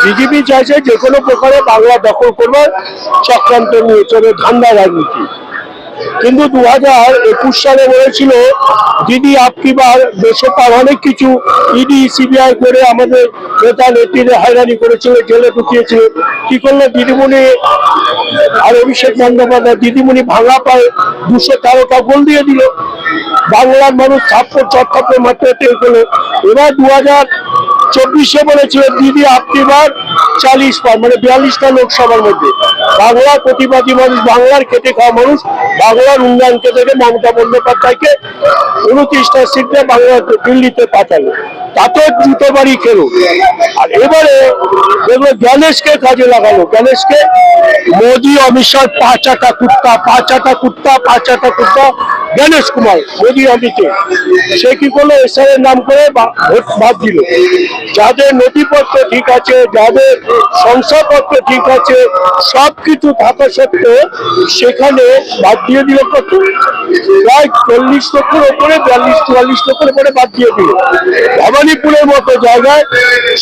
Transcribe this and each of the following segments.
BJP চাইছে যে কোনো প্রকারে বাংলা দখল করবার চক্রান্ত নিয়ে চলে, ধান্দা রাজনীতি। কিন্তু 2021 সালে বলেছিল দিদি আপকি বার, দেশে তার অনেক কিছু ইডি সিবিআই করে আমাদের নেতা নেত্রীদের হয়রানি করেছিল, জেলে ঢুকিয়েছিল। কি করলো দিদিমণি আর অভিষেক বন্দ্যোপাধ্যায়? দিদিমণি ভাঙা পায়ে 213টা গোল দিয়ে দিল। বাংলার মানুষ থাপ্পড় চট্টপ্পড় মাত্র টের করলো। এবার 2024-এ বলেছিল দিদি আপকি বার 40 পার, মানে 42টা লোকসভার মধ্যে। বাংলার প্রতিবাদী মানুষ, বাংলার খেটে খাওয়া মানুষ বাংলার উন্নয়নকে দেখে মমতা বন্দ্যোপাধ্যায়কে 29টা সিটে বাংলা দিল্লিতে পাঠালো, তাতেও জুতো বাড়ি খেলো। আর এবারে দেখলো গণেশকে কাজে লাগালো। গণেশকে মোদী অমিত শাহ পাঁচাটা কুত্তা গণেশ কুমার মোদী অমিতে সে কি করলো, এসআইয়ের নাম করে ভোট বাদ দিল। যাদের নথিপত্র ঠিক আছে, যাদের শংসাপত্র ঠিক আছে, সবকিছু থাকা সত্ত্বেও সেখানে বাদ দিয়ে দিল কত, প্রায় 40 লক্ষের ওপরে, 42-44 লক্ষের উপরে বাদ দিয়ে দিল। ভবানীপুরের মতো জায়গায়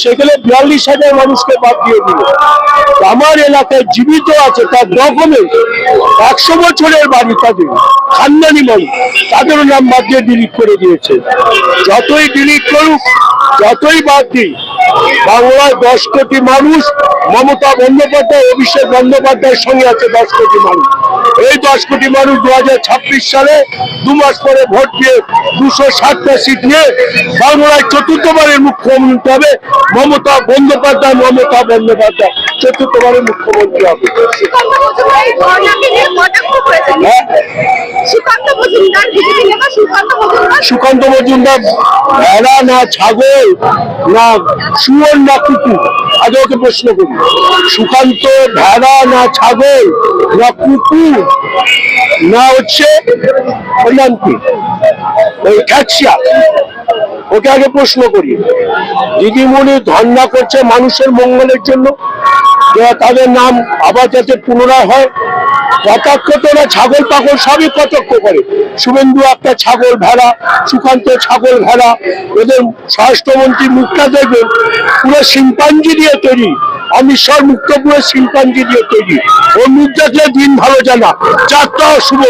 সেখানে 42,000 মানুষকে বাদ দিয়ে দিল। আমার এলাকায় জীবিত আছে তার ডকুমেন্ট, 100 বছরের বাড়ি, তাদের খানদানি মানুষ, তাদেরও নাম বাদ দিয়ে ডিলিট করে দিয়েছে। যতই ডিলিট করুক, যতই বাদ দিই, বাংলায় 10 কোটি মানুষ মমতা বন্দ্যোপাধ্যায় অভিষেক বন্দ্যোপাধ্যায়ের সঙ্গে আছে। 10 কোটি মানুষ, এই 10 কোটি মানুষ 2026 সালে 2 মাস পরে ভোট দিয়ে 260টা সিট নিয়ে বাংলায় চতুর্থবারের মুখ্যমন্ত্রী হবে মমতা বন্দ্যোপাধ্যায়। চতুর্থবারের মুখ্যমন্ত্রী হবে। সুকান্ত মজুমদার ভেড়া না ছাগল না শুয়োর না কুকুর? আগে ওকে প্রশ্ন করি, সুকান্ত ভেড়া না ছাগল না কুকুর না হচ্ছে ওর নাম কি, ওই ক্যাটসিয়া? ওকে আগে প্রশ্ন করি। দিদিমণি ধর্ণা করছে মানুষের মঙ্গলের জন্য, তাদের নাম আবার যাতে পুনরায় হয়। কটাক্ষ তো না, ছাগল পাগল সবই কটাক্ষ করে। শুভেন্দু একটা ছাগল ভেড়া, সুকান্ত ছাগল ভেড়া। এদের স্বরাষ্ট্রমন্ত্রী মুখটা দেখবেন পুরো শিম্পাঞ্জি দিয়ে তৈরি, অমিত শাহ মুখটা পুরো শিম্পাঞ্জি দিয়ে তৈরি। ওর মুখ দেখলে দিন ভালো জানা, যাত্রা অশুভ।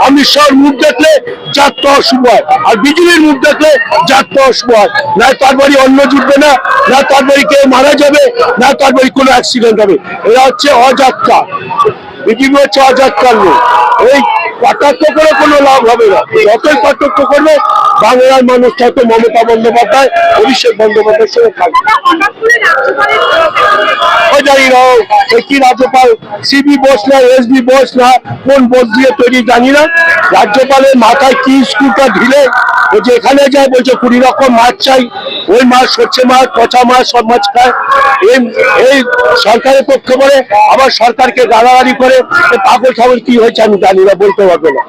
অমিত শাহর মুখ দেখলে যাত্রা অশুভ হয়, আর বিজেপির মুখ দেখলে যাত্রা অশুভ হয়। না তার বাড়ি অন্ন জুটবে না, না তার বাড়ি কেউ মারা যাবে, না তার বাড়ি কোনো অ্যাক্সিডেন্ট হবে। এরা হচ্ছে অযাত্রা, বিজেপি হচ্ছে অযাত্রার লোক। এই কটাক্ষ করে কোনো লাভ হবে না। যতই কটাক্ষ করবে বাংলার মানুষ তত মমতা বন্দ্যোপাধ্যায় অভিষেক বন্দ্যোপাধ্যায়ের সঙ্গে থাকবে। জানি না কি রাজ্যপাল, সিবি বোস না এসবি বোস না কোন বোস দিয়ে তৈরি জানি না। রাজ্যপালের মাথায় কি স্কুলটা ঢিলে ও যেখানে যায় বলছে 20 রকম মাছ চাই। ওই মাছ সর্ষে মাছ, পচা মাছ, সব মাছ খায়। এই সরকারের পক্ষে বলে, আবার সরকারকে গালাগালি করে। পাগল ছাগল কি হয়েছে আমি জানি না, বলতে পারবো না।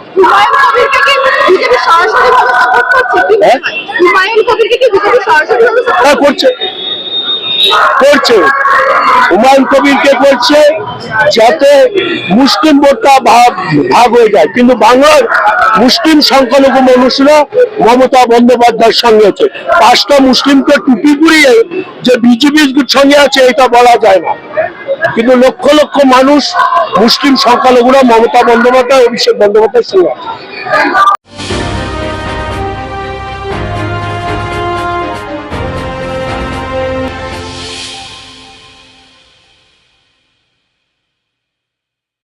করছে হুমায়ুন কবিরকে করছে যাতে মুসলিম ভোটটা ভাগ হয়ে যায়। কিন্তু বাংলার মুসলিম সংখ্যালঘু মানুষরা মমতা বন্দ্যোপাধ্যায়ের সঙ্গে আছে। 5টা মুসলিমকে টুপি পুড়িয়ে যে বিজেপির সঙ্গে আছে এটা বলা যায় না, কিন্তু লক্ষ লক্ষ মানুষ মুসলিম সংখ্যালঘুরা মমতা বন্দ্যোপাধ্যায় অভিষেক বন্দ্যোপাধ্যায়ের সঙ্গে আছে।